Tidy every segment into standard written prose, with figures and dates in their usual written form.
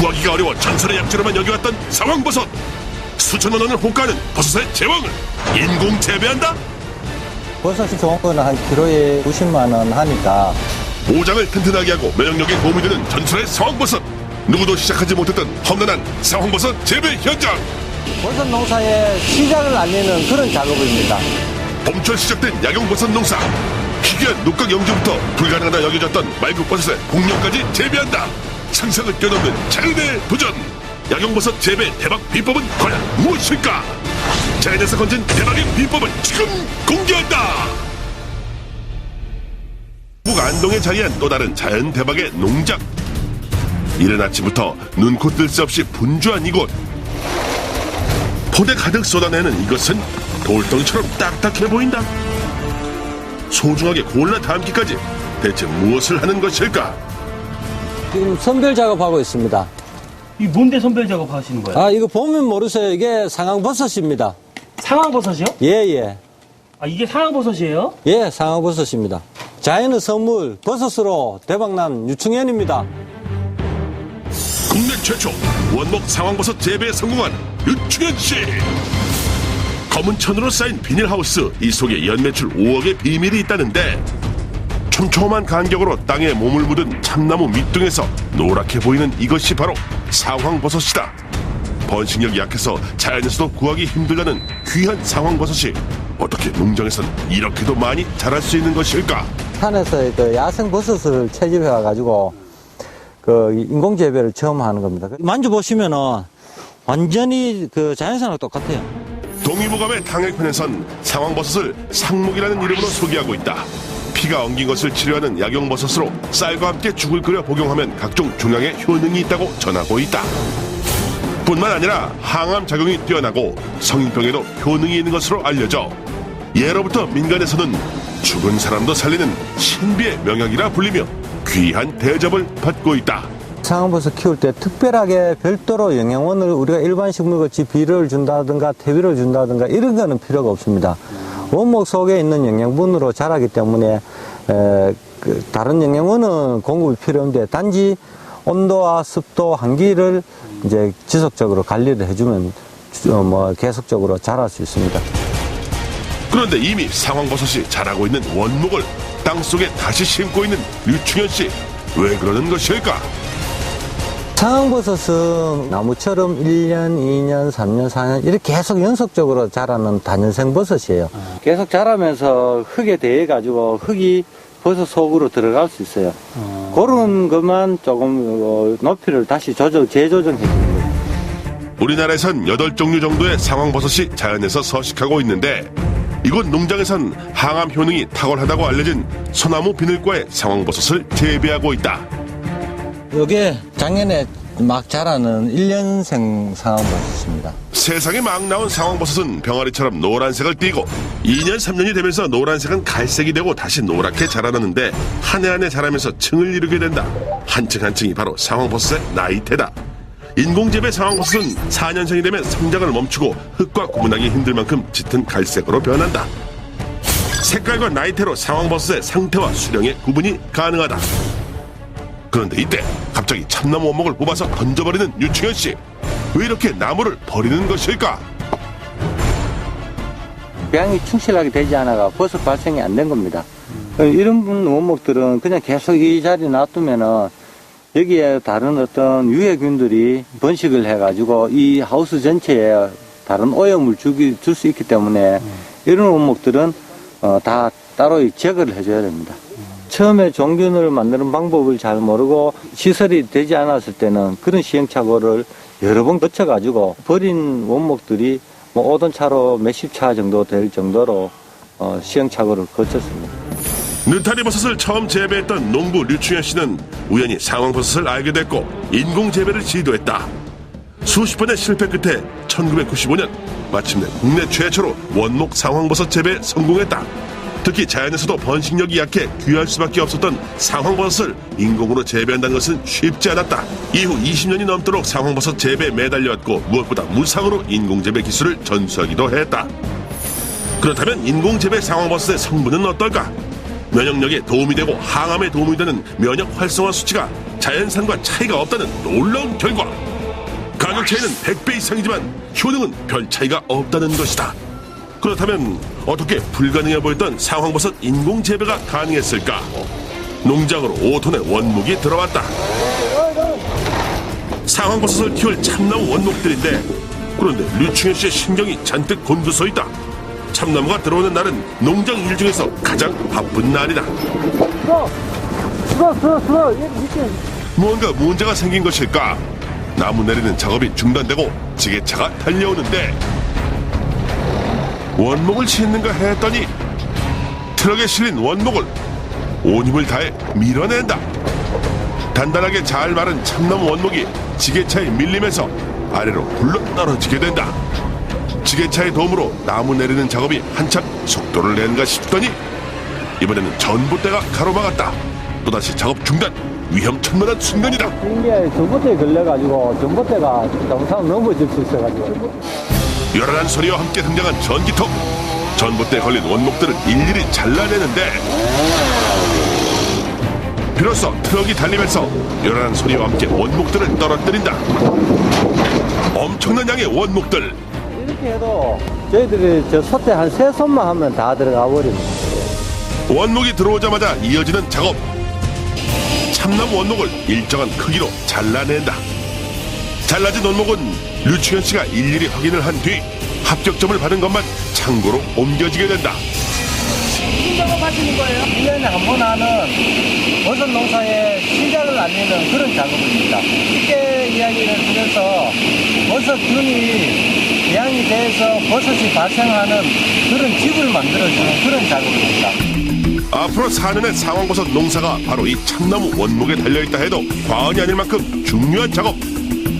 구하기가 어려워 전설의 약재로만 여겨왔던 상황버섯. 수천만 원을 호가하는 버섯의 제왕을 인공 재배한다? 버섯이 좋은 거는 한 키로에 90만 원 하니까 모장을 튼튼하게 하고 면역력에 도움이 되는 전설의 상황버섯. 누구도 시작하지 못했던 험난한 상황버섯 재배 현장. 버섯 농사의 시작을 알리는 그런 작업입니다. 봄철 시작된 약용버섯 농사. 희귀한 녹각 영주부터 불가능하다 여겨졌던 말국버섯의 복령까지 재배한다. 상상을 뛰어넘는 자연의 도전. 약용버섯 재배 대박 비법은 과연 무엇일까? 자연에서 건진 대박의 비법을 지금 공개한다. 북 안동에 자리한 또 다른 자연 대박의 농장. 이른 아침부터 눈코 뜰 새 없이 분주한 이곳. 포대 가득 쏟아내는 이것은 돌덩이처럼 딱딱해 보인다. 소중하게 골라 담기까지 대체 무엇을 하는 것일까? 지금 선별 작업하고 있습니다. 이 뭔데 선별 작업 하시는 거예요? 아, 이거 보면 모르세요. 이게 상황버섯입니다. 상황버섯이요? 예. 아, 이게 상황버섯이에요? 예, 상황버섯입니다. 자연의 선물, 버섯으로 대박난 유충현입니다. 국내 최초 원목 상황버섯 재배에 성공한 유충현 씨. 검은 천으로 쌓인 비닐하우스, 이 속에 연매출 5억의 비밀이 있다는데 촘촘한 간격으로 땅에 몸을 묻은 참나무 밑둥에서 노랗게 보이는 이것이 바로 상황버섯이다. 번식력이 약해서 자연에서도 구하기 힘들다는 귀한 상황버섯이 어떻게 농장에선 이렇게도 많이 자랄 수 있는 것일까? 산에서 그 야생 버섯을 채집해 와가지고 그 인공 재배를 처음 하는 겁니다. 만져보시면은 완전히 그 자연산하고 똑같아요. 동의보감의 당해편에선 상황버섯을 상목이라는 이름으로 소개하고 있다. 피가 엉긴 것을 치료하는 약용버섯으로 쌀과 함께 죽을 끓여 복용하면 각종 종양에 효능이 있다고 전하고 있다. 뿐만 아니라 항암 작용이 뛰어나고 성인병에도 효능이 있는 것으로 알려져 예로부터 민간에서는 죽은 사람도 살리는 신비의 명약이라 불리며 귀한 대접을 받고 있다. 상황버섯 키울 때 특별하게 별도로 영양원을 우리가 일반 식물같이 비료를 준다든가 퇴비를 준다든가 이런 거는 필요가 없습니다. 원목 속에 있는 영양분으로 자라기 때문에 다른 영양원은 공급이 필요 없는데 단지 온도와 습도, 환기를 이제 지속적으로 관리를 해주면 계속적으로 자랄 수 있습니다. 그런데 이미 상황버섯이 자라고 있는 원목을 땅속에 다시 심고 있는 류충현 씨, 왜 그러는 것일까? 상황버섯은 나무처럼 1년, 2년, 3년, 4년 이렇게 계속 연속적으로 자라는 다년생 버섯이에요. 계속 자라면서 흙에 대해 가지고 흙이 버섯 속으로 들어갈 수 있어요. 그런 것만 조금 높이를 다시 재조정해 주는 거예요. 우리나라에선 8종류 정도의 상황버섯이 자연에서 서식하고 있는데 이곳 농장에선 항암 효능이 탁월하다고 알려진 소나무 비늘과의 상황버섯을 재배하고 있다. 이게 작년에 막 자라는 1년생 상황버섯입니다. 세상에 막 나온 상황버섯은 병아리처럼 노란색을 띠고 2년, 3년이 되면서 노란색은 갈색이 되고 다시 노랗게 자라나는데 한 해 한 해 자라면서 층을 이루게 된다. 한 층 한 층이 바로 상황버섯의 나이테다. 인공재배 상황버섯은 4년생이 되면 성장을 멈추고 흙과 구분하기 힘들 만큼 짙은 갈색으로 변한다. 색깔과 나이테로 상황버섯의 상태와 수령의 구분이 가능하다. 그런데 이때 갑자기 참나무 원목을 뽑아서 던져버리는 유충현 씨. 왜 이렇게 나무를 버리는 것일까? 배양이 충실하게 되지 않아가 버섯 발생이 안 된 겁니다. 이런 원목들은 그냥 계속 이 자리에 놔두면은 여기에 다른 어떤 유해균들이 번식을 해가지고 이 하우스 전체에 다른 오염을 줄 수 있기 때문에 이런 원목들은 다 따로 제거를 해줘야 됩니다. 처음에 종균을 만드는 방법을 잘 모르고 시설이 되지 않았을 때는 그런 시행착오를 여러 번 거쳐가지고 버린 원목들이 오돈차로 몇십 차 정도 될 정도로 시행착오를 거쳤습니다. 느타리 버섯을 처음 재배했던 농부 류충현 씨는 우연히 상황버섯을 알게 됐고 인공 재배를 시도했다. 수십 번의 실패 끝에 1995년 마침내 국내 최초로 원목 상황버섯 재배에 성공했다. 특히 자연에서도 번식력이 약해 귀할 수밖에 없었던 상황버섯을 인공으로 재배한다는 것은 쉽지 않았다. 이후 20년이 넘도록 상황버섯 재배에 매달려왔고 무엇보다 무상으로 인공재배 기술을 전수하기도 했다. 그렇다면 인공재배 상황버섯의 성분은 어떨까? 면역력에 도움이 되고 항암에 도움이 되는 면역 활성화 수치가 자연산과 차이가 없다는 놀라운 결과. 가격 차이는 100배 이상이지만 효능은 별 차이가 없다는 것이다. 그렇다면 어떻게 불가능해 보였던 상황버섯 인공 재배가 가능했을까? 농장으로 5톤의 원목이 들어왔다. 상황버섯을 키울 참나무 원목들인데, 그런데 류충현 씨의 신경이 잔뜩 곤두서 있다. 참나무가 들어오는 날은 농장 일 중에서 가장 바쁜 날이다. 뭔가 문제가 생긴 것일까? 나무 내리는 작업이 중단되고 지게차가 달려오는데, 원목을 싣는가 했더니 트럭에 실린 원목을 온 힘을 다해 밀어낸다. 단단하게 잘 마른 참나무 원목이 지게차에 밀리면서 아래로 굴러 떨어지게 된다. 지게차의 도움으로 나무 내리는 작업이 한참 속도를 낸가 싶더니 이번에는 전봇대가 가로막았다. 또다시 작업 중단. 위험천만한 순간이다. 이게 전봇대에 걸려가지고 전봇대가 정상 넘어질 수 있어가지고. 열혈한 소리와 함께 등장한 전기톱. 전봇대에 걸린 원목들을 일일이 잘라내는데, 비로소 트럭이 달리면서 열혈한 소리와 함께 원목들을 떨어뜨린다. 엄청난 양의 원목들. 이렇게 해도 저희들이 저 솥대 한 3손만 하면 다 들어가 버립니다. 원목이 들어오자마자 이어지는 작업. 참나무 원목을 일정한 크기로 잘라낸다. 잘라진 원목은 류충현 씨가 일일이 확인을 한 뒤 합격점을 받은 것만 창고로 옮겨지게 된다. 무슨 작업하시는 거예요? 1년에 한 번 하는 버섯 농사의 시작을 알리는 그런 작업입니다. 쉽게 이야기를 드려서 버섯균이 배양이 돼서 버섯이 발생하는 그런 집을 만들어주는 그런 작업입니다. 앞으로 4년의 상황버섯 농사가 바로 이 참나무 원목에 달려있다 해도 과언이 아닐 만큼 중요한 작업.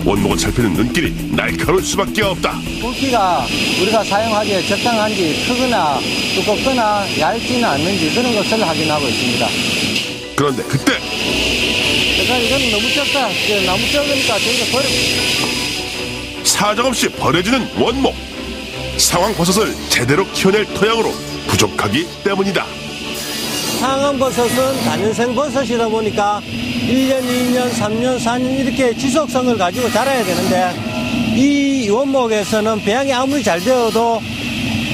원목을 살피는 눈길이 날카로울 수밖에 없다. 굵기가 우리가 사용하기에 적당한지 크거나 두껍거나 얇지는 않는지 그런 것을 확인하고 있습니다. 그런데 그때 그러니까 이건 너무 적다. 나무 적으니까 저희가 버려. 사정없이 버려지는 원목. 상황버섯을 제대로 키워낼 토양으로 부족하기 때문이다. 상황버섯은 단연생 버섯이다 보니까 1년, 2년, 3년, 4년 이렇게 지속성을 가지고 자라야 되는데 이 원목에서는 배양이 아무리 잘 되어도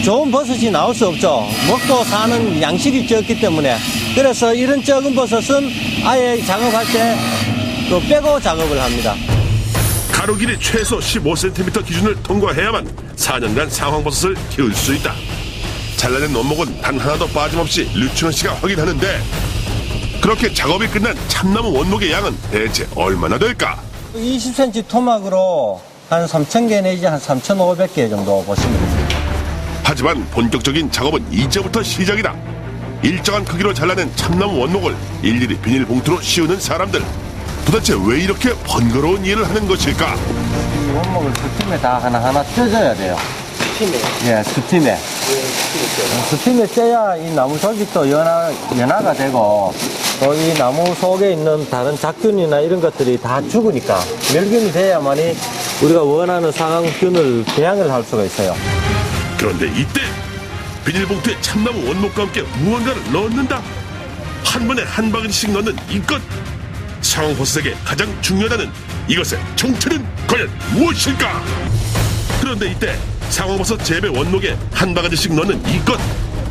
좋은 버섯이 나올 수 없죠. 먹고 사는 양식이 적기 때문에. 그래서 이런 적은 버섯은 아예 작업할 때 또 빼고 작업을 합니다. 가로 길이 최소 15cm 기준을 통과해야만 4년간 상황버섯을 키울 수 있다. 잘라낸 원목은 단 하나도 빠짐없이 류충현 씨가 확인하는데, 그렇게 작업이 끝난 참나무 원목의 양은 대체 얼마나 될까? 20cm 토막으로 한 3,000개 내지 한 3,500개 정도 보시면 됩니다. 하지만 본격적인 작업은 이제부터 시작이다. 일정한 크기로 잘라낸 참나무 원목을 일일이 비닐봉투로 씌우는 사람들. 도대체 왜 이렇게 번거로운 일을 하는 것일까? 이 원목을 두 팀에 다 하나하나 쪄줘야 돼요. 예, 두 팀에. 두 팀에 쪄야 이 나무 속이 또 연화가 되고, 또 이 나무 속에 있는 다른 작균이나 이런 것들이 다 죽으니까 멸균이 돼야만이 우리가 원하는 상황균을 배양을 할 수가 있어요. 그런데 이때 비닐봉투에 참나무 원목과 함께 무언가를 넣는다. 한 번에 한 바가지씩 넣는 이것. 상황버섯에게 가장 중요하다는 이것의 정체는 과연 무엇일까? 그런데 이때 상황버섯 재배 원목에 한 바가지씩 넣는 이것.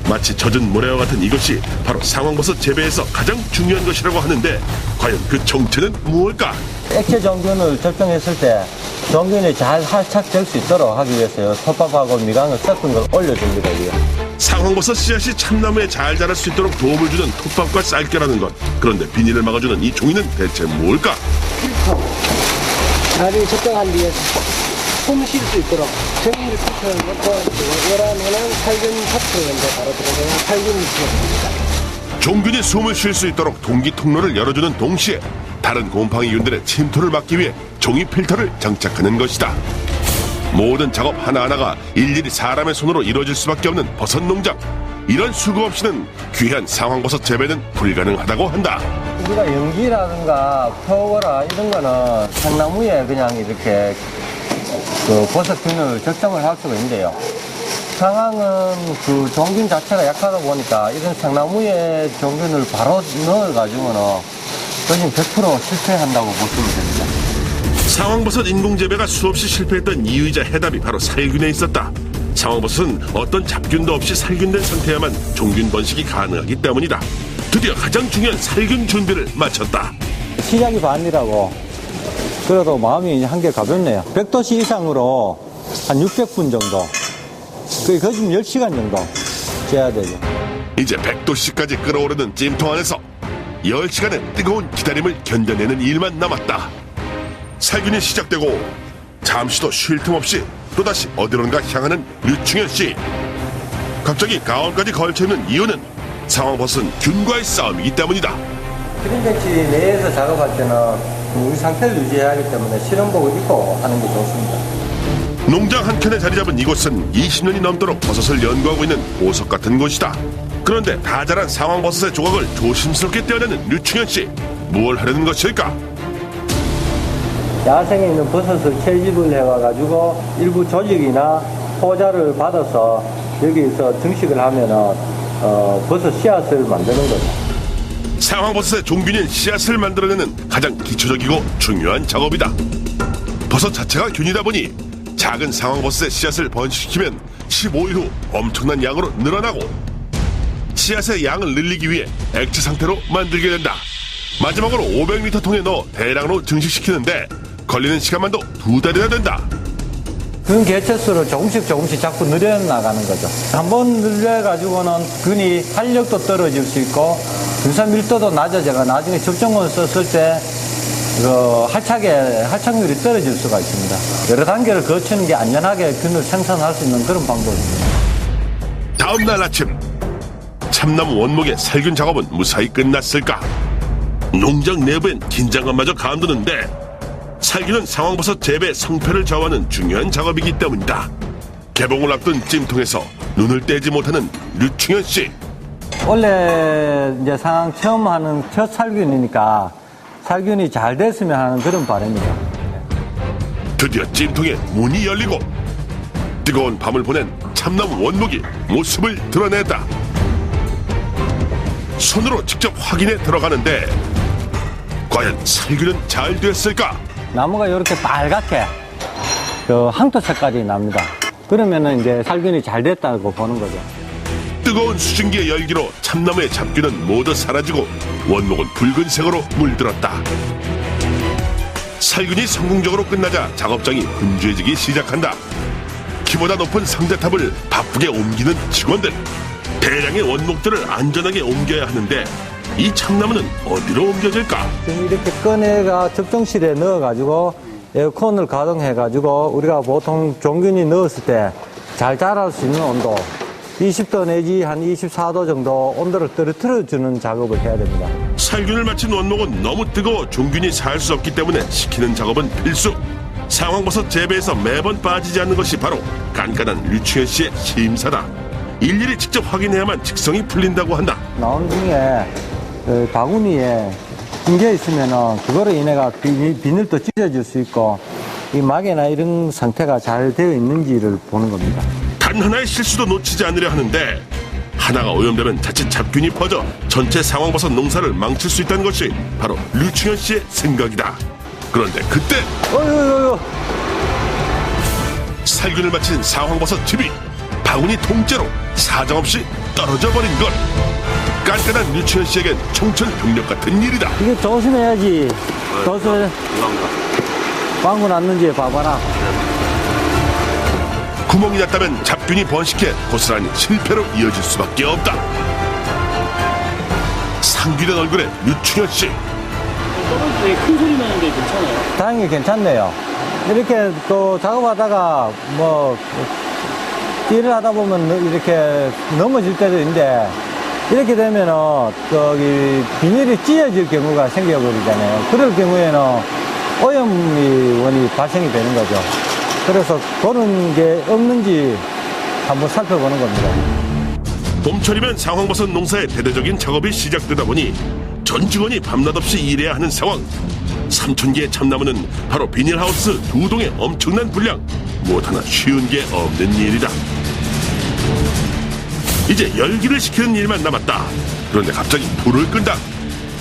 마치 젖은 모래와 같은 이것이 바로 상황버섯 재배에서 가장 중요한 것이라고 하는데, 과연 그 정체는 무엇일까? 액체 정균을 적정했을 때 정균이 잘 활착될 수 있도록 하기 위해서요. 톱밥하고 미강을 섞은 걸 올려줍니다. 이게. 상황버섯 씨앗이 참나무에 잘 자랄 수 있도록 도움을 주는 톱밥과 쌀겨라는 것. 그런데 비닐을 막아주는 이 종이는 대체 뭘까? 자리를 적당한 뒤에 숨 쉴 수 있도록 정밀 필터를 넣고 원하는 살균 파트를 먼저 바로 들어가면 살균이 되었습니다. 종균이 숨을 쉴 수 있도록 동기 통로를 열어주는 동시에 다른 곰팡이균들의 침투를 막기 위해 종이 필터를 장착하는 것이다. 모든 작업 하나하나가 일일이 사람의 손으로 이루어질 수밖에 없는 버섯 농장. 이런 수고 없이는 귀한 상황버섯 재배는 불가능하다고 한다. 우리가 연기라든가 표고라 이런 거는 생나무에 그냥 이렇게 그 버섯균을 적정을 할 수가 있는데요. 상황은 그 종균 자체가 약하다 보니까 이런 생나무에 종균을 바로 넣어가지고는 거의 100% 실패한다고 보시면 됩니다. 상황버섯 인공재배가 수없이 실패했던 이유이자 해답이 바로 살균에 있었다. 상황버섯은 어떤 잡균도 없이 살균된 상태야만 종균 번식이 가능하기 때문이다. 드디어 가장 중요한 살균 준비를 마쳤다. 시작이 반이라고. 그래도 마음이 한결 가볍네요. 100도씨 이상으로 한 600분 정도. 거의 거진 10시간 정도 재야 되죠. 이제 100도씨까지 끓어오르는 찜통 안에서 10시간의 뜨거운 기다림을 견뎌내는 일만 남았다. 살균이 시작되고 잠시도 쉴 틈 없이 또다시 어디론가 향하는 류충현 씨. 갑자기 가온까지 걸쳐있는 이유는 상황버섯은 균과의 싸움이기 때문이다. 크림배치 내에서 작업할 때는 우리 상태를 유지해야 하기 때문에 실험복을 입고 하는 게 좋습니다. 농장 한켠에 자리 잡은 이곳은 20년이 넘도록 버섯을 연구하고 있는 보석 같은 곳이다. 그런데 다 자란 상황버섯의 조각을 조심스럽게 떼어내는 류충현 씨. 무엇을 하려는 것일까? 야생에 있는 버섯을 채집을 해와가지고 일부 조직이나 포자를 받아서 여기서 증식을 하면은 버섯 씨앗을 만드는 거죠. 상황버섯의 종균인 씨앗을 만들어내는 가장 기초적이고 중요한 작업이다. 버섯 자체가 균이다 보니 작은 상황버섯의 씨앗을 번식시키면 15일 후 엄청난 양으로 늘어나고 씨앗의 양을 늘리기 위해 액체 상태로 만들게 된다. 마지막으로 500리터 통에 넣어 대량으로 증식시키는데 걸리는 시간만도 2달이나 된다. 균 개체수를 조금씩 자꾸 늘려나가는 거죠. 한번 늘려가지고는 균이 활력도 떨어질 수 있고 균산 밀도도 낮아져가 나중에 접종을 썼을 때 활착률이 떨어질 수가 있습니다. 여러 단계를 거치는 게 안전하게 균을 생산할 수 있는 그런 방법입니다. 다음 날 아침 참나무 원목의 살균 작업은 무사히 끝났을까? 농장 내부엔 긴장감마저 감도는데 살균은 상황버섯 재배 성패를 좌우하는 중요한 작업이기 때문이다. 개봉을 앞둔 찜통에서 눈을 떼지 못하는 류충현 씨. 원래 이제 상황 처음 하는 첫 살균이니까 살균이 잘 됐으면 하는 그런 바람이죠. 드디어 찜통의 문이 열리고 뜨거운 밤을 보낸 참나무 원목이 모습을 드러냈다. 손으로 직접 확인해 들어가는데 과연 살균은 잘 됐을까? 나무가 이렇게 빨갛게 황토 색깔이 납니다. 그러면은 이제 살균이 잘 됐다고 보는 거죠. 뜨거운 수증기의 열기로 참나무의 잡균은 모두 사라지고 원목은 붉은색으로 물들었다. 살균이 성공적으로 끝나자 작업장이 분주해지기 시작한다. 키보다 높은 상자탑을 바쁘게 옮기는 직원들. 대량의 원목들을 안전하게 옮겨야 하는데 이 참나무는 어디로 옮겨질까? 지금 이렇게 꺼내가 접종실에 넣어가지고 에어컨을 가동해가지고 우리가 보통 종균이 넣었을 때 잘 자랄 수 있는 온도 20도 내지 한 24도 정도 온도를 떨어뜨려주는 작업을 해야 됩니다. 살균을 마친 원목은 너무 뜨거워 종균이 살 수 없기 때문에 식히는 작업은 필수. 상황버섯 재배에서 매번 빠지지 않는 것이 바로 깐깐한 류충현 씨의 심사다. 일일이 직접 확인해야만 직성이 풀린다고 한다. 나온 중에 바구니에 낀게 있으면은 그거로 인해가 비늘도 찢어질 수 있고 이 막이나 이런 상태가 잘 되어 있는지를 보는 겁니다. 단 하나의 실수도 놓치지 않으려 하는데 하나가 오염되면 자칫 잡균이 퍼져 전체 상황버섯 농사를 망칠 수 있다는 것이 바로 류충현 씨의 생각이다. 그런데 그때 살균을 마친 상황버섯 즙이 바구니 통째로 사정없이 떨어져 버린 것. 깐깐한 류충현 씨에겐 청천벽력 같은 일이다. 이게 조심해야지. 조심. 방구 났는지 봐봐라. 구멍이 났다면 잡균이 번식해 고스란히 실패로 이어질 수밖에 없다. 상기된 얼굴에 류충현 씨. 떨어질 때 큰 소리 나는데 괜찮아요? 다행히 괜찮네요. 이렇게 또 작업하다가 일을 하다 보면 이렇게 넘어질 때도 있는데 이렇게 되면은 비닐이 찢어질 경우가 생겨버리잖아요. 그럴 경우에는 오염이 발생이 되는 거죠. 그래서 그런 게 없는지 한번 살펴보는 겁니다. 봄철이면 상황버섯 농사의 대대적인 작업이 시작되다 보니 전 직원이 밤낮없이 일해야 하는 상황. 3,000개의 참나무는 바로 비닐하우스 2동의 엄청난 분량. 무엇 하나 쉬운 게 없는 일이다. 이제 열기를 식히는 일만 남았다. 그런데 갑자기 불을 끈다.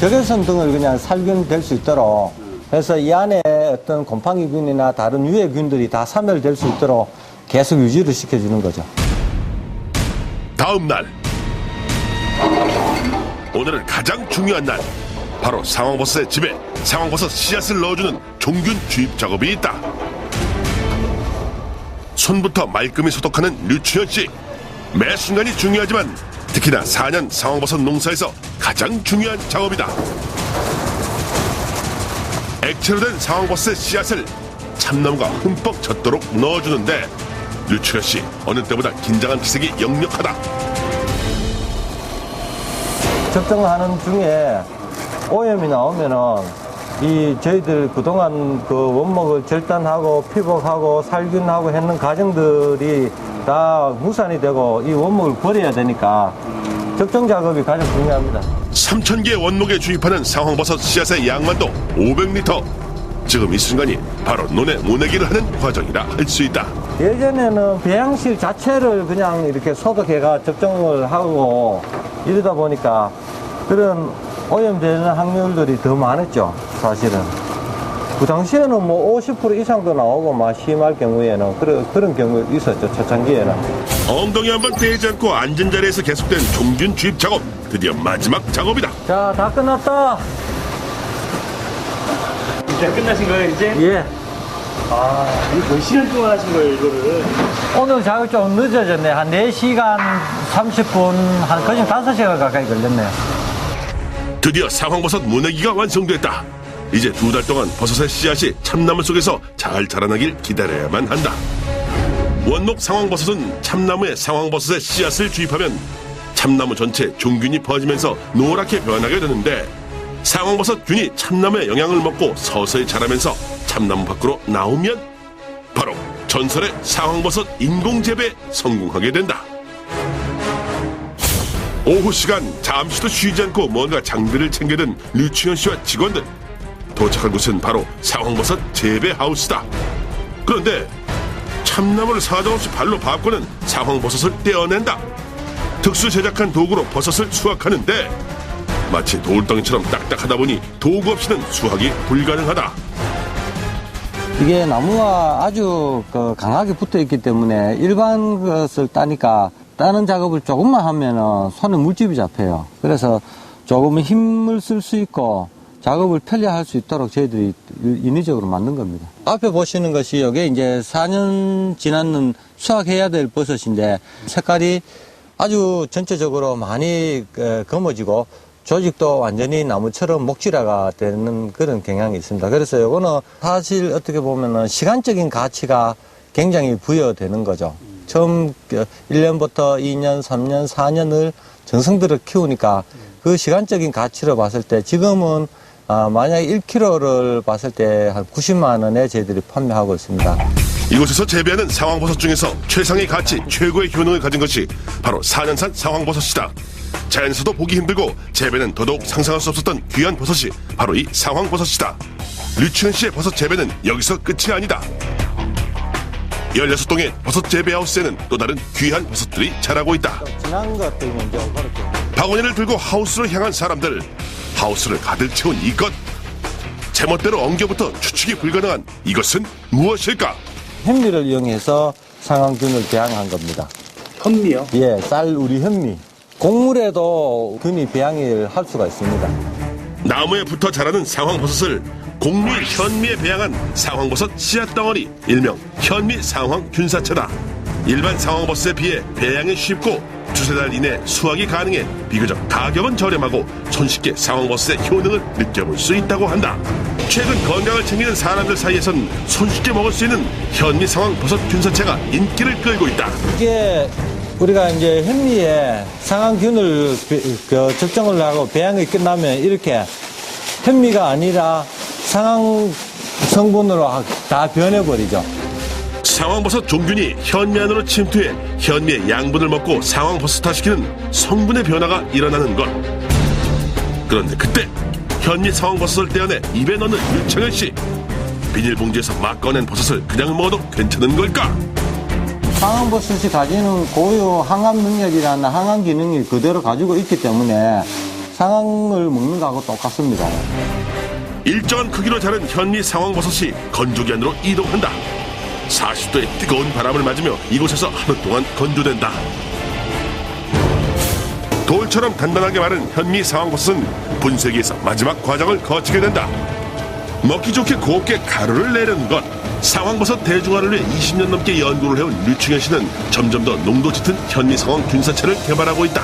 적외선 등을 그냥 살균될 수 있도록 해서 이 안에 어떤 곰팡이균이나 다른 유해균들이 다 사멸될 수 있도록 계속 유지를 시켜주는 거죠. 다음 날 오늘은 가장 중요한 날. 바로 상황버섯의 집에 상황버섯 씨앗을 넣어주는 종균 주입 작업이 있다. 손부터 말끔히 소독하는 류춘현 씨. 매 순간이 중요하지만 특히나 4년 상황버섯 농사에서 가장 중요한 작업이다. 액체로 된 상황버섯의 씨앗을 참나무가 흠뻑 젖도록 넣어주는데 류춘현 씨 어느 때보다 긴장한 기색이 역력하다. 접종하는 중에 오염이 나오면은 이 저희들 그동안 그 원목을 절단하고 피복하고 살균하고 했는 과정들이 다 무산이 되고 이 원목을 버려야 되니까 접종 작업이 가장 중요합니다. 3,000개의 원목에 주입하는 상황버섯 씨앗의 양만도 500리터. 지금 이 순간이 바로 논에 모내기를 하는 과정이라 할 수 있다. 예전에는 배양실 자체를 그냥 이렇게 소독해가 접종을 하고 이러다 보니까 그런 오염되는 확률들이 더 많았죠, 사실은. 그 당시에는 뭐 50% 이상도 나오고 막 심할 경우에는 그런 경우 있었죠, 초창기에는. 엉덩이 한 번 떼지 않고 앉은 자리에서 계속된 종균 주입 작업. 드디어 마지막 작업이다. 자, 다 끝났다. 이제 끝나신 거예요, 이제? 예. 아, 이거 몇 시간 동안 하신 거예요, 이거를? 오늘 작업 좀 늦어졌네. 한 4시간 30분, 한 거진 5시간 가까이 걸렸네요. 드디어 상황버섯 모내기가 완성됐다. 이제 2달 동안 버섯의 씨앗이 참나무 속에서 잘 자라나길 기다려야만 한다. 원목 상황버섯은 참나무에 상황버섯의 씨앗을 주입하면 참나무 전체에 종균이 퍼지면서 노랗게 변하게 되는데 상황버섯균이 참나무의 영양을 먹고 서서히 자라면서 참나무 밖으로 나오면 바로 전설의 상황버섯 인공재배에 성공하게 된다. 오후 시간 잠시도 쉬지 않고 뭔가 장비를 챙겨든 류춘현 씨와 직원들. 도착한 곳은 바로 상황버섯 재배하우스다. 그런데 참나무를 사정없이 발로 밟고는 상황버섯을 떼어낸다. 특수 제작한 도구로 버섯을 수확하는데 마치 돌덩이처럼 딱딱하다 보니 도구 없이는 수확이 불가능하다. 이게 나무가 아주 강하게 붙어 있기 때문에 일반 것을 따니까 따는 작업을 조금만 하면은 손에 물집이 잡혀요. 그래서 조금은 힘을 쓸 수 있고 작업을 편리할 수 있도록 저희들이 인위적으로 만든 겁니다. 앞에 보시는 것이 여기 이제 4년 지났는 수확해야 될 버섯인데 색깔이 아주 전체적으로 많이 검어지고 조직도 완전히 나무처럼 목질화가 되는 그런 경향이 있습니다. 그래서 이거는 사실 어떻게 보면은 시간적인 가치가 굉장히 부여되는 거죠. 처음 1년부터 2년, 3년, 4년을 정성들을 키우니까 그 시간적인 가치로 봤을 때 지금은 만약에 1kg를 봤을 때 한 90만 원에 저희들이 판매하고 있습니다. 이곳에서 재배하는 상황버섯 중에서 최상의 가치, 최고의 효능을 가진 것이 바로 4년산 상황버섯이다. 자연에서도 보기 힘들고 재배는 더더욱 상상할 수 없었던 귀한 버섯이 바로 이 상황버섯이다. 류춘현 씨의 버섯 재배는 여기서 끝이 아니다. 16동의 버섯 재배하우스에는 또 다른 귀한 버섯들이 자라고 있다. 지난 것들 먼저 그렇게. 바구니를 들고 하우스로 향한 사람들. 하우스를 가득 채운 이것. 제멋대로 엉겨부터 추측이 불가능한 이것은 무엇일까? 현미를 이용해서 상황균을 배양한 겁니다. 현미요? 예, 쌀 우리 현미. 곡물에도 균이 배양을 할 수가 있습니다. 나무에 붙어 자라는 상황버섯을 곡물 현미에 배양한 상황버섯 씨앗 덩어리, 일명 현미 상황 균사체다. 일반 상황버섯에 비해 배양이 쉽고 두세 달 이내 수확이 가능해 비교적 가격은 저렴하고 손쉽게 상황버섯의 효능을 느껴볼 수 있다고 한다. 최근 건강을 챙기는 사람들 사이에선 손쉽게 먹을 수 있는 현미 상황버섯 균사체가 인기를 끌고 있다. 이게 우리가 이제 현미에 상황균을 적정을 하고 배양이 끝나면 이렇게 현미가 아니라 상황 성분으로 다 변해버리죠. 상황버섯 종균이 현미 안으로 침투해 현미의 양분을 먹고 상황버섯화시키는 성분의 변화가 일어나는 것. 그런데 그때 현미 상황버섯을 떼어내 입에 넣는 류창현 씨. 비닐봉지에서 막 꺼낸 버섯을 그냥 먹어도 괜찮은 걸까? 상황버섯이 가지는 고유 항암 능력이라는 항암 기능이 그대로 가지고 있기 때문에 상황을 먹는 거하고 똑같습니다. 일정한 크기로 자른 현미 상황버섯이 건조기 안으로 이동한다. 40도의 뜨거운 바람을 맞으며 이곳에서 하루 동안 건조된다. 돌처럼 단단하게 마른 현미 상황버섯은 분쇄기에서 마지막 과정을 거치게 된다. 먹기 좋게 곱게 가루를 내려는 것. 상황버섯 대중화를 위해 20년 넘게 연구를 해온 류충현 씨는 점점 더 농도 짙은 현미 상황 균사차를 개발하고 있다.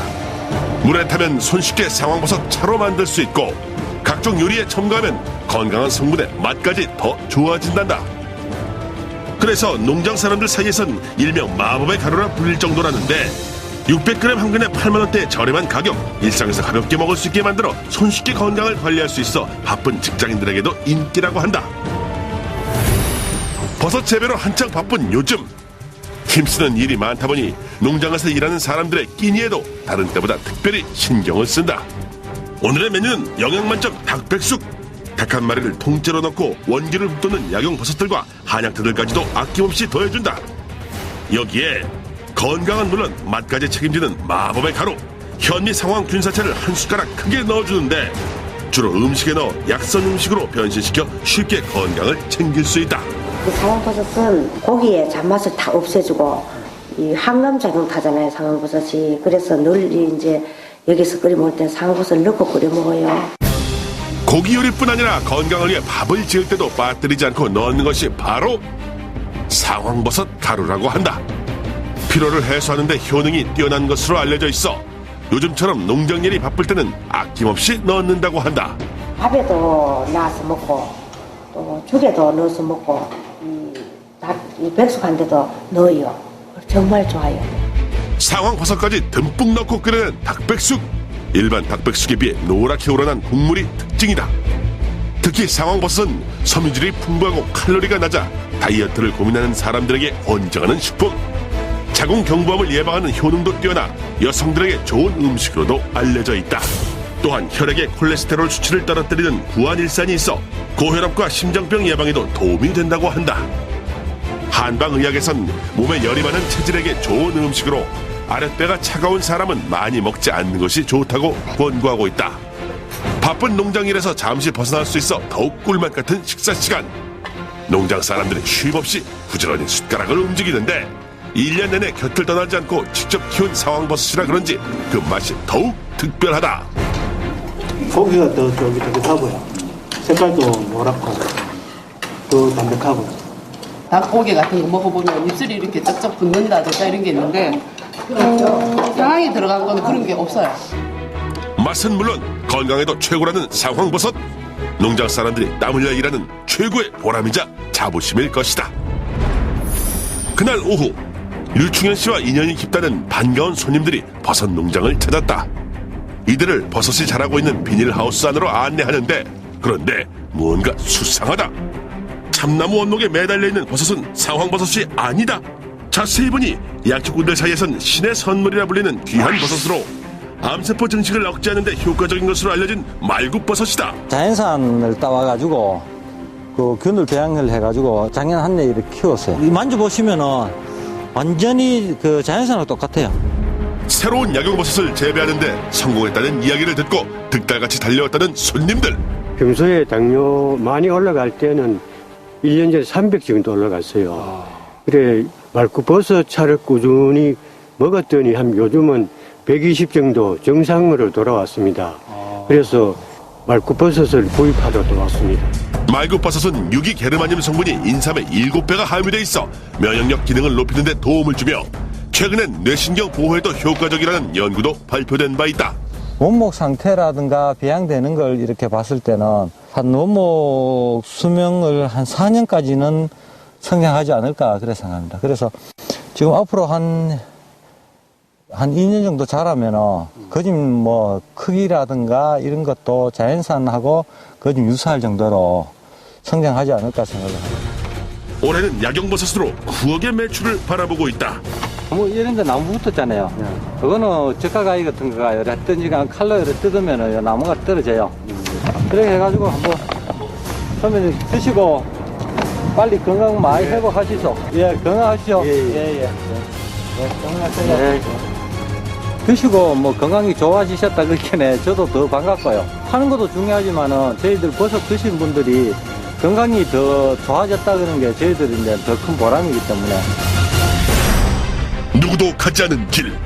물에 타면 손쉽게 상황버섯 차로 만들 수 있고 각종 요리에 첨가하면 건강한 성분의 맛까지 더 좋아진단다. 그래서 농장 사람들 사이에선 일명 마법의 가루라 불릴 정도라는데 600g 한 근에 8만원대 저렴한 가격, 일상에서 가볍게 먹을 수 있게 만들어 손쉽게 건강을 관리할 수 있어 바쁜 직장인들에게도 인기라고 한다. 버섯 재배로 한창 바쁜 요즘 힘쓰는 일이 많다 보니 농장에서 일하는 사람들의 끼니에도 다른 때보다 특별히 신경을 쓴다. 오늘의 메뉴는 영양만점 닭백숙. 닭 한 마리를 통째로 넣고 원기를 붓도는 약용버섯들과 한약들까지도 아낌없이 더해준다. 여기에 건강은 물론 맛까지 책임지는 마법의 가루 현미 상황 균사체를 한 숟가락 크게 넣어주는데 주로 음식에 넣어 약선 음식으로 변신시켜 쉽게 건강을 챙길 수 있다. 이 상황버섯은 고기의 잡맛을 다 없애주고 이 항염 작용 타잖아요, 상황버섯이. 그래서 늘 이제 여기서 끓여 먹을 때 상황버섯을 넣고 끓여 먹어요. 고기 요리뿐 아니라 건강을 위해 밥을 지을 때도 빠뜨리지 않고 넣는 것이 바로 상황버섯 가루라고 한다. 피로를 해소하는 데 효능이 뛰어난 것으로 알려져 있어 요즘처럼 농장 일이 바쁠 때는 아낌없이 넣는다고 한다. 밥에도 넣어서 먹고 또 죽에도 넣어서 먹고 이 백숙한데도 넣어요. 정말 좋아요. 상황버섯까지 듬뿍 넣고 끓이는 닭백숙. 일반 닭백숙에 비해 노랗게 우러난 국물이 특징이다. 특히 상황버섯은 섬유질이 풍부하고 칼로리가 낮아 다이어트를 고민하는 사람들에게 권장하는 식품. 자궁 경부암을 예방하는 효능도 뛰어나 여성들에게 좋은 음식으로도 알려져 있다. 또한 혈액의 콜레스테롤 수치를 떨어뜨리는 구안일산이 있어 고혈압과 심장병 예방에도 도움이 된다고 한다. 한방의학에선 몸에 열이 많은 체질에게 좋은 음식으로 아랫배가 차가운 사람은 많이 먹지 않는 것이 좋다고 권고하고 있다. 바쁜 농장일에서 잠시 벗어날 수 있어 더욱 꿀맛 같은 식사 시간. 농장 사람들이 쉼없이 부지런히 숟가락을 움직이는데 1년 내내 곁을 떠나지 않고 직접 키운 상황버섯이라 그런지 그 맛이 더욱 특별하다. 고기가 더 쫄깃쫄깃하고요. 색깔도 노랗고 더 담백하고. 닭고기 같은 거 먹어보면 입술이 이렇게 쩍쩍 붙는다든가 이런 게 있는데 상황이 들어간 건 그런 게 없어요. 맛은 물론 건강에도 최고라는 상황버섯. 농장 사람들이 땀 흘려 일하는 최고의 보람이자 자부심일 것이다. 그날 오후 류충현 씨와 인연이 깊다는 반가운 손님들이 버섯 농장을 찾았다. 이들을 버섯이 자라고 있는 비닐하우스 안으로 안내하는데 그런데 뭔가 수상하다. 참나무 원목에 매달려 있는 버섯은 상황버섯이 아니다. 자세히 보니 약초꾼들 사이에선 신의 선물이라 불리는 귀한 버섯으로 암세포 증식을 억제하는 데 효과적인 것으로 알려진 말굽버섯이다. 자연산을 따와가지고 그 균을 배양을 해가지고 작년 한 해 이렇게 키웠어요. 만져보시면은 완전히 그 자연산하고 똑같아요. 새로운 약용버섯을 재배하는데 성공했다는 이야기를 듣고 득달같이 달려왔다는 손님들. 평소에 당뇨 많이 올라갈 때는 1년 전에 300 정도 올라갔어요. 그래 말굽버섯 차를 꾸준히 먹었더니 한 요즘은 120 정도 정상으로 돌아왔습니다. 그래서 말굽버섯을 구입하러 또 왔습니다. 말굽버섯은 유기게르마늄 성분이 인삼의 7배가 함유돼 있어 면역력 기능을 높이는 데 도움을 주며 최근엔 뇌신경 보호에도 효과적이라는 연구도 발표된 바 있다. 원목 상태라든가 배양되는 걸 이렇게 봤을 때는 한 원목 수명을 한 4년까지는 성장하지 않을까 그래 생각합니다. 그래서 지금 앞으로 한 2년 정도 자라면은 거짓 뭐 크기라든가 이런 것도 자연산하고 거짓 유사할 정도로 성장하지 않을까 생각을 합니다. 올해는 약용버섯으로 9억의 매출을 바라보고 있다. 뭐 이런 데 나무 붙었잖아요. 그거는 저가가위 같은 거가 이래 던지가 칼로 이래 뜯으면은 나무가 떨어져요. 그렇게 해가지고 한번 그러면 드시고 빨리 건강 많이 회복하시죠. 예, 건강하시죠. 예. 건강하세요. 예. 드시고 뭐 건강이 좋아지셨다 그렇게는 저도 더 반갑고요. 하는 것도 중요하지만은 저희들 버섯 드신 분들이 건강이 더 좋아졌다 그런 게 저희들이 이제 더 큰 보람이기 때문에. 누구도 가지 않은 길,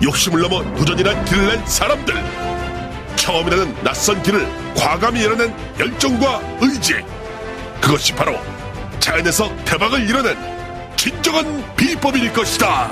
욕심을 넘어 도전이란 길을 낸 사람들, 처음이라는 낯선 길을 과감히 열어낸 열정과 의지, 그것이 바로 자연에서 대박을 이뤄낸 진정한 비법일 것이다.